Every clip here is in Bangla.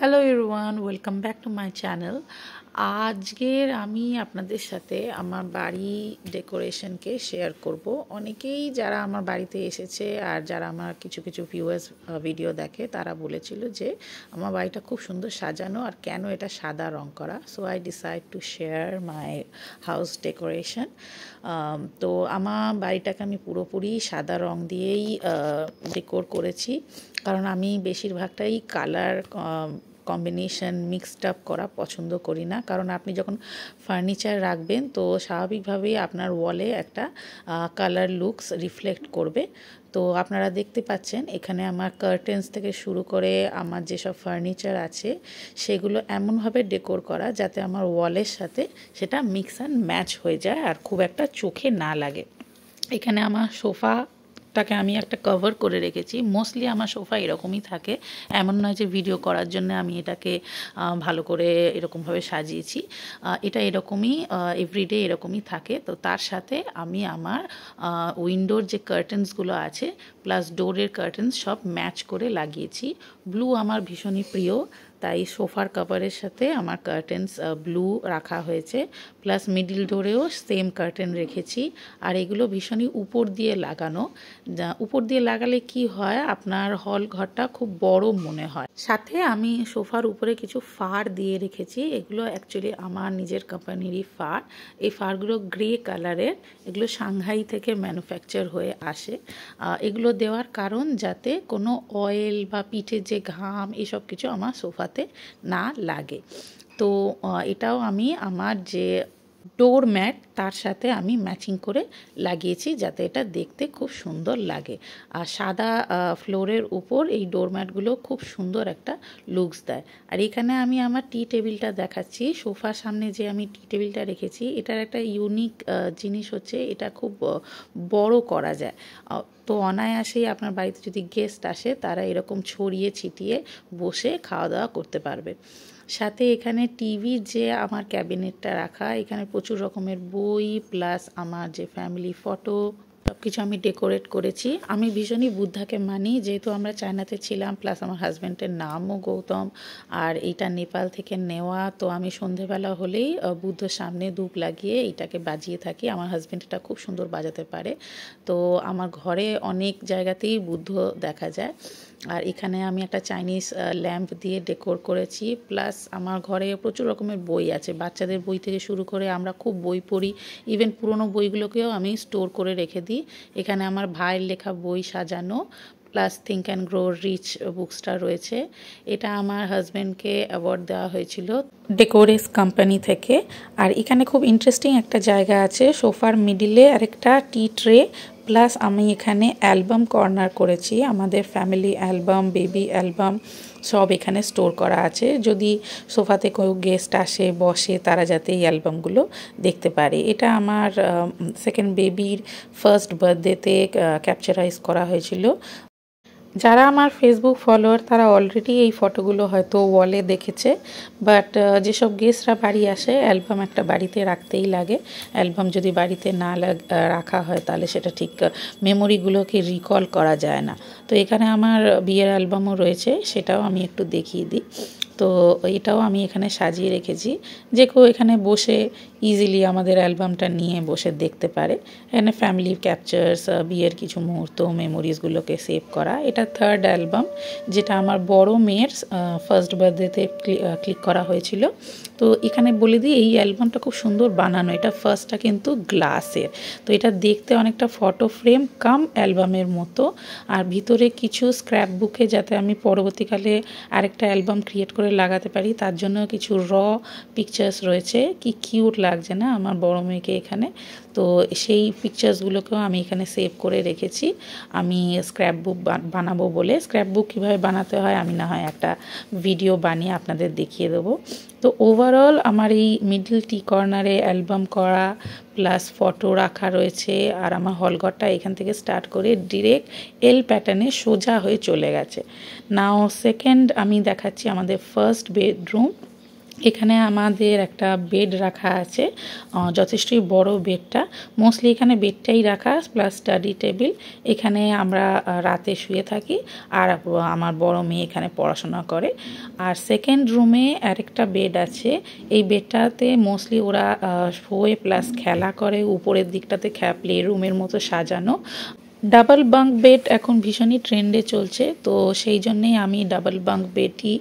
Hello everyone, welcome back to my channel. আজকের আমি আপনাদের সাথে আমার বাড়ি ডেকোরেশনকে শেয়ার করব। অনেকেই যারা আমার বাড়িতে এসেছে আর যারা আমার কিছু কিছু ভিউয়ার্স ভিডিও দেখে তারা বলেছিল যে আমার বাড়িটা খুব সুন্দর সাজানো আর কেন এটা সাদা রং করা। So I decide to share my house decoration. তো আমার বাড়িটাকে আমি পুরোপুরি সাদা রং দিয়েই ডেকোর করেছি, কারণ আমি বেশিরভাগটাই কালার কম্বিনেশন মিক্সড আপ করা পছন্দ করি না। কারণ আপনি যখন ফার্নিচার রাখবেন তো স্বাভাবিকভাবেই আপনার ওয়ালে একটা কালার লুকস রিফ্লেক্ট করবে। তো আপনারা দেখতে পাচ্ছেন এখানে আমার কার্টেন্স থেকে শুরু করে আমার যেসব ফার্নিচার আছে সেগুলো এমনভাবে ডেকোর করা যাতে আমার ওয়ালের সাথে সেটা মিক্স অ্যান্ড ম্যাচ হয়ে যায় আর খুব একটা চোখে না লাগে। এখানে আমার সোফাটাকে আমি একটা কভার করে রেখেছি। মোস্টলি আমার সোফা এরকমই থাকে, এমন নয় যে ভিডিও করার জন্য আমি এটাকে ভালো করে এরকমভাবে সাজিয়েছি। এটা এরকমই এভরিডে এরকমই থাকে। তো তার সাথে আমি আমার উইন্ডোর যে কার্টেন্সগুলো আছে প্লাস ডোরের কার্টেন্স সব ম্যাচ করে লাগিয়েছি। ব্লু আমার ভীষণই প্রিয়, তাই সোফার কভারের সাথে আমার কার্টেন্স ব্লু রাখা হয়েছে, প্লাস মিডিল ডোরেও সেম কার্টেন রেখেছি। আর এগুলো ভীষণই উপর দিয়ে লাগানো। উপর দিয়ে লাগালে কি হয়, আপনার হল ঘরটা খুব বড় মনে হয়। সাথে আমি সোফার উপরে কিছু ফার দিয়ে রেখেছি। এগুলো অ্যাকচুয়ালি আমার নিজের কোম্পানিরই ফার। এই ফারগুলো গ্রে কালারের, এগুলো সাংহাই থেকে ম্যানুফ্যাকচার হয়ে আসে। এগুলো দেওয়ার কারণ যাতে কোনো অয়েল বা পিঠের যে ঘাম এসব কিছু আমার সোফাতে না লাগে। তো এটাও আমি আমার যে ডোর ম্যাট তার সাথে আমি ম্যাচিং করে লাগিয়েছি যাতে এটা দেখতে খুব সুন্দর লাগে। আর সাদা ফ্লোরের উপর এই ডোর ম্যাটগুলো খুব সুন্দর একটা লুকস দেয়। আর এখানে আমি আমার টি টেবিলটা দেখাচ্ছি। সোফার সামনে যে আমি টি টেবিলটা রেখেছি এটার একটা ইউনিক জিনিস হচ্ছে এটা খুব বড় করা যায়। তো অনায়াসেই আপনার বাড়িতে যদি গেস্ট আসে তারা এরকম ছড়িয়ে ছিটিয়ে বসে খাওয়া দাওয়া করতে পারবে। সাথে এখানে টিভির যে আমার ক্যাবিনেটটা রাখা, এখানে প্রচুর রকমের বই প্লাস আমার যে ফ্যামিলি ফটো সব কিছু আমি ডেকোরেট করেছি। আমি ভীষণই বুদ্ধাকে মানি, যেহেতু আমরা চায়নাতে ছিলাম, প্লাস আমার হাজব্যান্ডের নামও গৌতম আর এইটা নেপাল থেকে নেওয়া। তো আমি সন্ধেবেলা হলেই বুদ্ধর সামনে ধূপ লাগিয়ে এইটাকে বাজিয়ে থাকি। আমার হাজব্যান্ড এটা খুব সুন্দর বাজাতে পারে। তো আমার ঘরে অনেক জায়গাতেই বুদ্ধ দেখা যায়। আর এখানে আমি একটা চাইনিজ ল্যাম্প দিয়ে ডেকোর করেছি। প্লাস আমার ঘরে প্রচুর রকমের বই আছে, বাচ্চাদের বই থেকে শুরু করে আমরা খুব বই পড়ি। ইভেন পুরনো বইগুলোকেও আমি স্টোর করে রেখে দিই। এখানে আমার ভাইয়ের লেখা বই সাজানো, plus think and grow rich বুকসটা রয়েছে। এটা আমার হাজব্যান্ডকে অ্যাওয়ার্ড দেওয়া হয়েছিল ডেকোরেস কোম্পানি থেকে। আর এখানে খুব ইন্টারেস্টিং একটা জায়গা আছে, সোফার মিডিলে আরেকটা টি ট্রে, প্লাস আমি এখানে অ্যালবাম কর্নার করেছি। আমাদের ফ্যামিলি অ্যালবাম, বেবি অ্যালবাম সব এখানে স্টোর করা আছে। যদি সোফাতে কেউ গেস্ট আসে বসে তারা যাতে এই অ্যালবামগুলো দেখতে পারে। এটা আমার সেকেন্ড বেবির ফার্স্ট বার্থডেতে ক্যাপচারাইজ করা হয়েছিল। যারা আমার ফেসবুক ফলোয়ার তারা অলরেডি এই ফটোগুলো হয়তো ওয়ালে দেখেছে, বাট যেসব গেস্টরা বাড়ি আসে অ্যালবাম একটা বাড়িতে রাখতেই লাগে। অ্যালবাম যদি বাড়িতে না রাখা হয় তাহলে সেটা ঠিক মেমোরিগুলোকে রিকল করা যায় না। তো এখানে আমার বিয়ের অ্যালবামও রয়েছে, সেটাও আমি একটু দেখিয়ে দিই। তো এটাও আমি এখানে সাজিয়ে রেখেছি, যে কেউ এখানে বসে ইজিলি আমাদের অ্যালবামটা নিয়ে বসে দেখতে পারে। এখানে ফ্যামিলি ক্যাপচার্স, বিয়ের কিছু মুহূর্ত, মেমোরিজগুলোকে সেভ করা। এটা থার্ড অ্যালবাম, যেটা আমার বড় মেয়ের ফার্স্ট বার্থডেতে ক্লিক করা হয়েছিল। তো এখানে বলে দিই এই অ্যালবামটা খুব সুন্দর বানানো। এটা ফার্স্টটা কিন্তু গ্লাসের, তো এটা দেখতে অনেকটা ফটো ফ্রেম কাম অ্যালবামের মতো। আর ভিতরে কিছু স্ক্র্যাপ বুকে যাতে আমি পরবর্তীকালে আরেকটা অ্যালবাম ক্রিয়েট করে লাগাতে পারি তার জন্য কিছু র পিকচার্স রয়েছে। কি কিউট লাগছে না আমার বড় মেয়েকে এখানে। তো সেই পিকচার্সগুলোকেও আমি এখানে সেভ করে রেখেছি। আমি স্ক্র্যাপ বুক বানাবো বলে। স্ক্র্যাপ বুক কীভাবে বানাতে হয় আমি না হয় একটা ভিডিও বানিয়ে আপনাদের দেখিয়ে দেবো। তো ওভারঅল আমার এই মিডল টি কর্নারে অ্যালবাম করা প্লাস ফটো রাখা রয়েছে। আর আমার হলঘরটা এখান থেকে স্টার্ট করে ডিরেক্ট এল প্যাটার্নে সোজা হয়ে চলে গেছে। নাও সেকেন্ড আমি দেখাচ্ছি আমাদের ফার্স্ট বেডরুম। এখানে আমাদের একটা বেড রাখা আছে, যথেষ্টই বড় বেডটা। মোস্টলি এখানে বেডটাই রাখা প্লাস স্টাডি টেবিল। এখানে আমরা রাতে শুয়ে থাকি আর আমার বড় মেয়ে এখানে পড়াশোনা করে। আর সেকেন্ড রুমে আরেকটা বেড আছে। এই বেডটাতে মোস্টলি ওরা শোয়ে প্লাস খেলা করে। উপরের দিকটাতে প্লে রুমের মতো সাজানো। ডাবল বাঙ্ক বেড এখন ভীষণই ট্রেন্ডে চলছে, তো সেই জন্যেই আমি ডাবল বাঙ্ক বেডই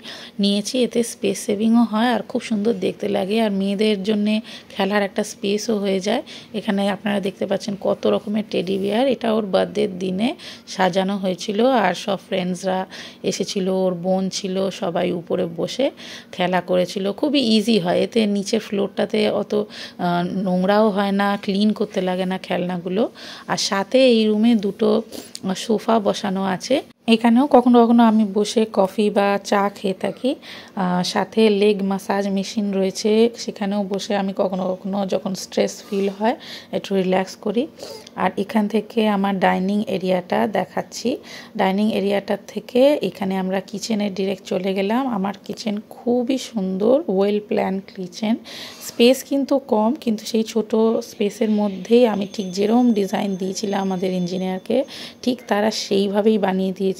নিয়েছি। এতে স্পেস সেভিংও হয় আর খুব সুন্দর দেখতে লাগে, আর মেয়েদের জন্যে খেলার একটা স্পেসও হয়ে যায়। এখানে আপনারা দেখতে পাচ্ছেন কত রকমের টেডি বিয়ার। এটা ওর বার্থডের দিনে সাজানো হয়েছিল আর সব ফ্রেন্ডসরা এসেছিল, ওর বোন ছিল, সবাই উপরে বসে খেলা করেছিল। খুবই ইজি হয়, এতে নিচের ফ্লোরটাতে অত নোংরাও হয় না, ক্লিন করতে লাগে না খেলনাগুলো। আর সাথে এই রুমে দুটো সোফা বসানো আছে। এখানেও কখনো কখনো আমি বসে কফি বা চা খেয়ে থাকি। সাথে লেগ মাসাজ মেশিন রয়েছে, সেখানেও বসে আমি কখনো কখনো যখন স্ট্রেস ফিল হয় একটু রিল্যাক্স করি। আর এখান থেকে আমার ডাইনিং এরিয়াটা দেখাচ্ছি। ডাইনিং এরিয়াটার থেকে এখানে আমরা কিচেনে ডিরেক্ট চলে গেলাম। আমার কিচেন খুবই সুন্দর, ওয়েল প্ল্যান কিচেন। স্পেস কিন্তু কম, কিন্তু সেই ছোট স্পেসের মধ্যেই আমি ঠিক যেরকম ডিজাইন দিয়েছিলাম আমাদের ইঞ্জিনিয়ারকে, ঠিক তারা সেইভাবেই বানিয়ে দিয়েছে।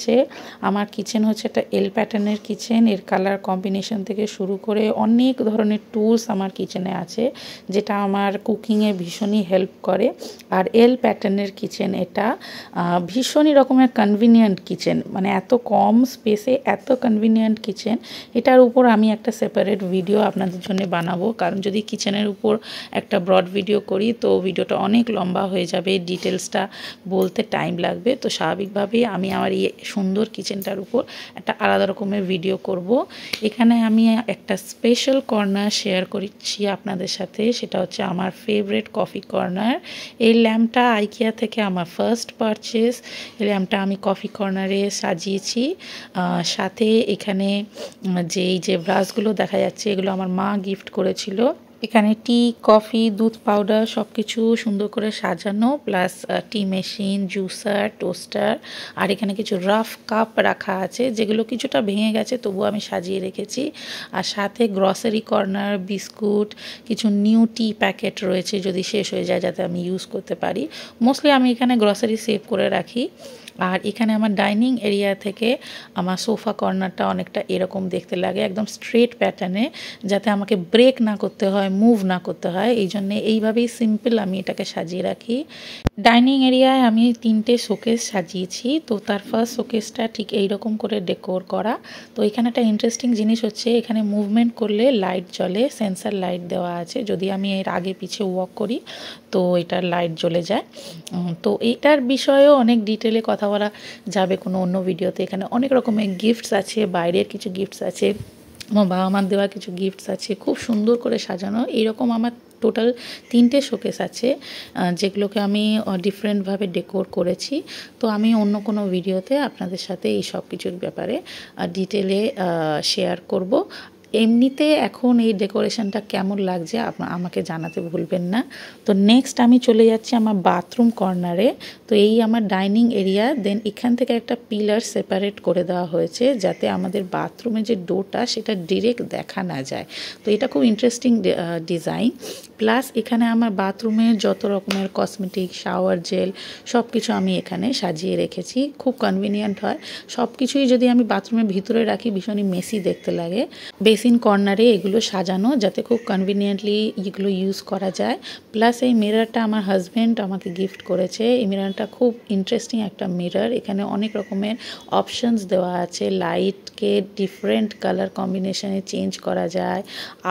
আমার কিচেন হচ্ছে একটা এল প্যাটার্নের কিচেন। এর কালার কম্বিনেশন থেকে শুরু করে অনেক ধরনের টুলস আমার কিচেনে আছে, যেটা আমার কুকিংয়ে ভীষণই হেল্প করে। আর এল প্যাটার্নের কিচেন এটা, ভীষণই রকমের কনভিনিয়েন্ট কিচেন, মানে এত কম স্পেসে এত কনভিনিয়েন্ট কিচেন। এটার উপর আমি একটা সেপারেট ভিডিও আপনাদের জন্য বানাবো, কারণ যদি কিচেনের উপর একটা ব্রড ভিডিও করি তো ভিডিওটা অনেক লম্বা হয়ে যাবে, ডিটেলসটা বলতে টাইম লাগবে। তো স্বাভাবিকভাবেই আমি আমার এই সুন্দর কিচেনটার উপর একটা আলাদা রকমের ভিডিও করব। এখানে আমি একটা স্পেশাল কর্নার শেয়ার করছি আপনাদের সাথে, সেটা হচ্ছে আমার ফেভারিট কফি কর্নার। এই ল্যাম্পটা আইকিয়া থেকে আমার ফার্স্ট পারচেস। এই ল্যাম্পটা আমি কফি কর্নারে সাজিয়েছি। সাথে এখানে যে ব্রাশগুলো দেখা যাচ্ছে এগুলো আমার মা গিফট করেছিল। এখানে টি, কফি, দুধ পাউডার সব কিছু সুন্দর করে সাজানো, প্লাস টি মেশিন, জুসার, টোস্টার। আর এখানে কিছু রাফ কাপ রাখা আছে, যেগুলো কিছুটা ভেঙে গেছে, তবুও আমি সাজিয়ে রেখেছি। আর সাথে গ্রসারি কর্নার, বিস্কুট, কিছু নিউ টি প্যাকেট রয়েছে, যদি শেষ হয়ে যায় যাতে আমি ইউজ করতে পারি। মোস্টলি আমি এখানে গ্রসারি সেভ করে রাখি। আর এখানে আমার ডাইনিং এরিয়া থেকে আমার সোফা কর্নারটা অনেকটা এরকম দেখতে লাগে, একদম স্ট্রেট প্যাটার্নে, যাতে আমাকে ব্রেক না করতে হয়, মুভ না করতে হয়। এই জন্যে এইভাবেই সিম্পল আমি এটাকে সাজিয়ে রাখি। ডাইনিং এরিয়ায় আমি 3টে শোকেস সাজিয়েছি। তো তার ফার্স্ট শোকেসটা ঠিক এইরকম করে ডেকোর করা। তো এখানে একটা ইন্টারেস্টিং জিনিস হচ্ছে, এখানে মুভমেন্ট করলে লাইট জ্বলে, সেন্সার লাইট দেওয়া আছে। যদি আমি এর আগে পিছে ওয়াক করি তো এটার লাইট জ্বলে যায়। তো এইটার বিষয়েও অনেক ডিটেলে কথা বলা যাবে কোনো অন্য ভিডিওতে। এখানে অনেক রকমের গিফটস আছে, বাইরের কিছু গিফটস আছে, আমার বাবা মার দেওয়া কিছু গিফটস আছে, খুব সুন্দর করে সাজানো। এইরকম আমার টোটাল 3টে শোকেস আছে, যেগুলোকে আমি ডিফারেন্টভাবে ডেকোর করেছি। তো আমি অন্য কোনো ভিডিওতে আপনাদের সাথে এই সব কিছুর ব্যাপারে ডিটেলে শেয়ার করব। এমনিতে এখন এই ডেকোরেশনটা কেমন লাগছে আমাকে জানাতে ভুলবেন না। তো নেক্সট আমি চলে যাচ্ছি আমার বাথরুম কর্নারে। তো এই আমার ডাইনিং এরিয়া, দেন এখান থেকে একটা পিলার সেপারেট করে দেওয়া হয়েছে, যাতে আমাদের বাথরুমের যে ডোরটা সেটা ডিরেক্ট দেখা না যায়। তো এটা খুব ইন্টারেস্টিং ডিজাইন। প্লাস এখানে আমার বাথরুমের যত রকমের কসমেটিক, শাওয়ার জেল সব কিছু আমি এখানে সাজিয়ে রেখেছি। খুব কনভিনিয়েন্ট হয়। সব কিছুই যদি আমি বাথরুমের ভিতরে রাখি ভীষণই মেসি দেখতে লাগে। বেসিন কর্নারে এগুলো সাজানো, যাতে খুব কনভিনিয়েন্টলি এগুলো ইউজ করা যায়। প্লাস এই মিররটা আমার হাজব্যান্ড আমাকে গিফট করেছে। এই মিররটা খুব ইন্টারেস্টিং একটা মিরর। এখানে অনেক রকমের অপশনস দেওয়া আছে, লাইটকে ডিফারেন্ট কালার কম্বিনেশনে চেঞ্জ করা যায়,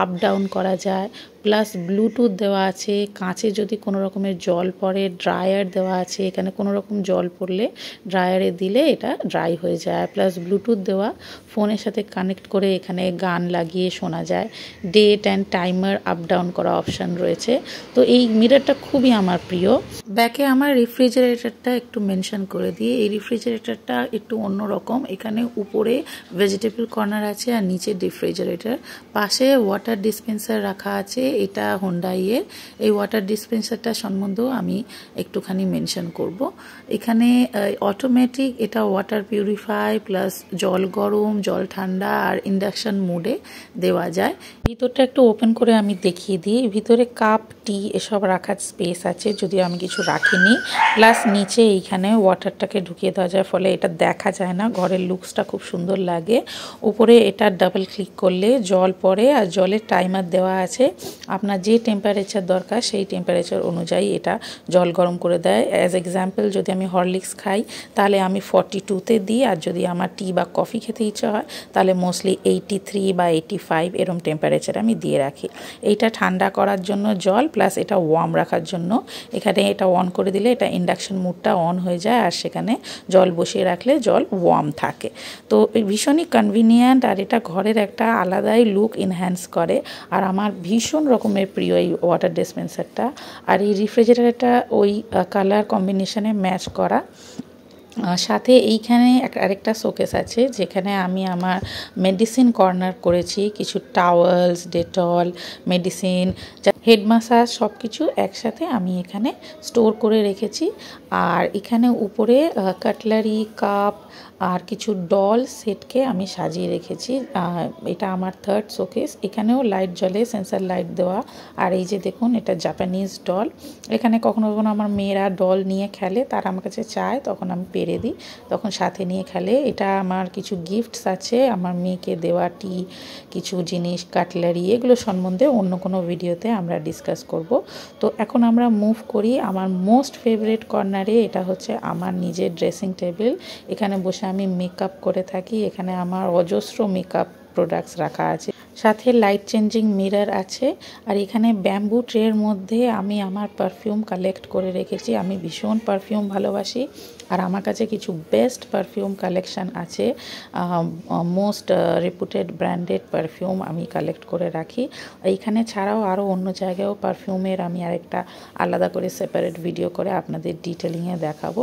আপ ডাউন করা যায়। প্লাস ব্লুটুথ দেওয়া আছে, কাঁচে যদি কোনো রকমের জল পড়ে ড্রায়ার দেওয়া আছে, এখানে কোনো রকম জল পড়লে ড্রায়ারে দিলে এটা ড্রাই হয়ে যায়। প্লাস ব্লুটুথ দেওয়া, ফোনের সাথে কানেক্ট করে এখানে গান লাগিয়ে শোনা যায়। ডেট অ্যান্ড টাইমার আপ ডাউন করা অপশান রয়েছে। তো এই মিররটা খুবই আমার প্রিয়। ব্যাকে আমার রেফ্রিজারেটরটা একটু মেনশন করে দিয়ে, এই রেফ্রিজারেটরটা একটু অন্যরকম। এখানে উপরে ভেজিটেবল কর্নার আছে আর নিচে রেফ্রিজারেটর, পাশে ওয়াটার ডিসপেন্সার রাখা আছে। এটা হোন্ডাইয়ের। এই ওয়াটার ডিসপেন্সারটা সম্বন্ধেও আমি একটুখানি মেনশন করব। এখানে অটোমেটিক এটা ওয়াটার পিউরিফাই, প্লাস জল গরম, জল ঠান্ডা আর ইন্ডাকশান মোডে দেওয়া যায়। ভিতরটা একটু ওপেন করে আমি দেখিয়ে দিই। ভিতরে কাপ, টি এসব রাখার স্পেস আছে, যদিও আমি কিছু রাখিনি। প্লাস নিচে এইখানে ওয়াটারটাকে ঢুকিয়ে দেওয়া যায়, ফলে এটা দেখা যায় না, ঘরের লুকসটা খুব সুন্দর লাগে। উপরে এটা ডাবল ক্লিক করলে জল পড়ে, আর জলের টাইমার দেওয়া আছে। আপনার যে টেম্পারেচার দরকার সেই টেম্পারেচার অনুযায়ী এটা জল গরম করে দেয়। অ্যাজ এক্সাম্পল, যদি আমি হরলিক্স খাই তাহলে আমি 42-তে দিই, আর যদি আমার টি বা কফি খেতে ইচ্ছা হয় তাহলে মোস্টলি 83 বা 85 এরম টেম্পারেচার আমি দিয়ে রাখি। এইটা ঠান্ডা করার জন্য জল, প্লাস এটা ওয়ার্ম রাখার জন্য। এখানে এটা অন করে দিলে এটা ইন্ডাকশন মুডটা অন হয়ে যায়, আর সেখানে জল বসিয়ে রাখলে জল ওয়ার্ম থাকে। তো ভীষণই কনভিনিয়েন্ট, আর এটা ঘরের একটা আলাদাই লুক এনহ্যান্স করে। আর আমার ভীষণ রকমের প্রিয় এই ওয়াটার ডিসপেন্সারটা। আর এই রেফ্রিজারেটরটা ওই কালার কম্বিনেশনে ম্যাচ করা। সাথে এইখানে আরেকটা শোকেস আছে, যেখানে আমি আমার মেডিসিন কর্নার করেছি। কিছু towels, Dettol, medicine, head massage সব কিছু একসাথে আমি এখানে স্টোর করে রেখেছি। আর এখানে উপরে কাটলারি, কাপ আর কিছু ডল সেটকে আমি সাজিয়ে রেখেছি। এটা আমার থার্ড শোকেস। এখানেও লাইট জ্বলে, সেন্সার লাইট দেওয়া। আর এই যে দেখুন, এটা জাপানিজ ডল। এখানে কখনো কখনো আমার মেয়েরা ডল নিয়ে খেলে, তারা আমার কাছে চায়, তখন আমি পেরে দিই, তখন সাথে নিয়ে খেলে। এটা আমার কিছু গিফটস আছে আমার মেয়েকে দেওয়া, টি, কিছু জিনিস, কাটলারি, এগুলো সম্বন্ধে অন্য কোনো ভিডিওতে আমরা ডিসকাস করব। তো এখন আমরা মুভ করি আমার মোস্ট ফেভারিট কর্নারে। এটা হচ্ছে আমার নিজের ড্রেসিং টেবিল। এখানে বসে আমি মেকআপ করে থাকি। এখানে আমার অজস্র মেকআপ প্রোডাক্টস রাখা আছে, সাথে লাইট চেঞ্জিং মিরর আছে। আর এখানে ব্যাম্বু ট্রের মধ্যে আমি আমার পারফিউম কালেক্ট করে রেখেছি। আমি ভীষণ পারফিউম ভালোবাসি, আর আমার কাছে কিছু বেস্ট পারফিউম কালেকশান আছে। মোস্ট রেপুটেড ব্র্যান্ডেড পারফিউম আমি কালেক্ট করে রাখি। এইখানে ছাড়াও আরও অন্য জায়গায়ও পারফিউমের আমি আরেকটা আলাদা করে সেপারেট ভিডিও করে আপনাদের ডিটেলিংয়ে দেখাবো।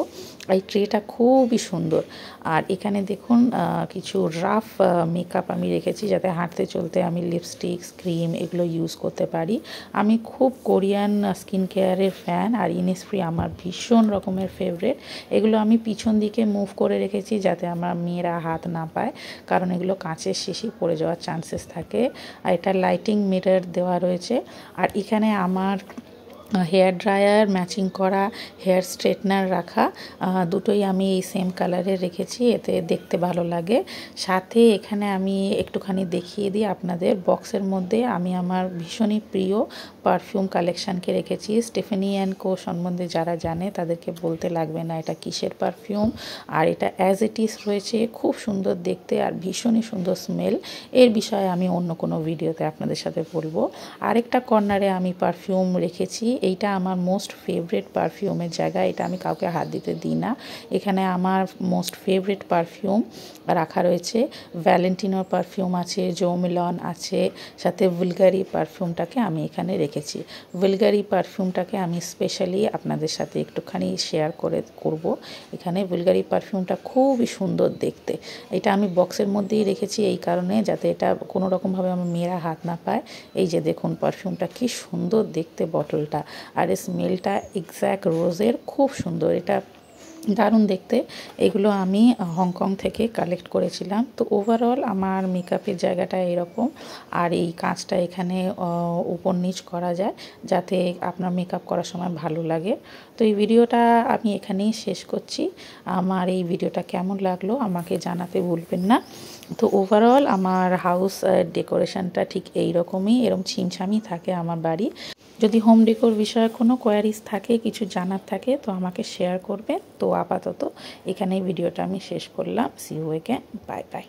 এই ট্রেটা খুবই সুন্দর। আর এখানে দেখুন কিছু রাফ মেকআপ আমি রেখেছি, যাতে হাঁটতে চলতে আমি লিপস্টিক্স, ক্রিম এগুলো ইউজ করতে পারি। আমি খুব কোরিয়ান স্কিন কেয়ারের ফ্যান, আর ইনিসফ্রি আমার ভীষণ রকমের ফেভারিট। এগুলো আমি পিছন দিকে মুভ করে রেখেছি, যাতে আমার মেয়েরা হাত না পায়, কারণ এগুলো কাঁচের শিশি পড়ে যাওয়ার চান্সেস থাকে। আর এটা লাইটিং মিরর দেওয়া রয়েছে। আর এখানে আমার হেয়ার ড্রায়ার, ম্যাচিং করা হেয়ার স্ট্রেটনার রাখা, দুটোই আমি এই সেম কালারের রেখেছি, এতে দেখতে ভালো লাগে। সাথে এখানে আমি একটুখানি দেখিয়ে দিই আপনাদের, বক্সের মধ্যে আমি আমার ভীষণই প্রিয় পারফিউম কালেকশানকে রেখেছি। স্টেফেনি অ্যান্ড কো সম্বন্ধে যারা জানে তাদেরকে বলতে লাগবে না এটা কিসের পারফিউম। আর এটা অ্যাজ ইট ইজ রয়েছে, খুব সুন্দর দেখতে আর ভীষণই সুন্দর স্মেল। এর বিষয়ে আমি অন্য কোনো ভিডিওতে আপনাদের সাথে বলবো। আরেকটা কর্নারে আমি পারফিউম রেখেছি। এইটা আমার মোস্ট ফেভারিট পারফিউমের জায়গা, এটা আমি কাউকে হাত দিতে দিই না। এখানে আমার মোস্ট ফেভারিট পারফিউম রাখা রয়েছে। ভ্যালেন্টিনোর পারফিউম আছে, জো মিলন আছে, সাথে বুলগারি পারফিউমটাকে আমি এখানে রেখেছি। বুলগারি পারফিউমটাকে আমি স্পেশালি আপনাদের সাথে একটুখানি শেয়ার করব। এখানে বুলগারি পারফিউমটা খুবই সুন্দর দেখতে। এটা আমি বক্সের মধ্যেই রেখেছি এই কারণে, যাতে এটা কোনো রকমভাবে আমার মেয়েরা হাত না পায়। এই যে দেখুন পারফিউমটা কি সুন্দর দেখতে বটলটা, আর স্মেলটা এক্স্যাক্ট রোজের, খুব সুন্দর, এটা দারুণ দেখতে। এগুলো আমি হংকং থেকে কালেক্ট করেছিলাম। তো ওভারঅল আমার মেকআপের জায়গাটা এরকম। আর এই কাঁচটা এখানে উপর নিচ করা যায়, যাতে আপনার মেকআপ করার সময় ভালো লাগে। তো এই ভিডিওটা আমি এখানেই শেষ করছি। আমার এই ভিডিওটা কেমন লাগলো আমাকে জানাতে ভুলবেন না। তো ওভারঅল আমার হাউস ডেকোরেশনটা ঠিক এই রকমই, এরকম ছিমছামই থাকে আমার বাড়ি। যদি হোম ডেকোর বিষয়ে কোনো কোয়ারিজ থাকে, কিছু জানার থাকে, তো আমাকে শেয়ার করবেন। তো আপাতত এখানেই ভিডিওটা আমি শেষ করলাম। See you again, bye by.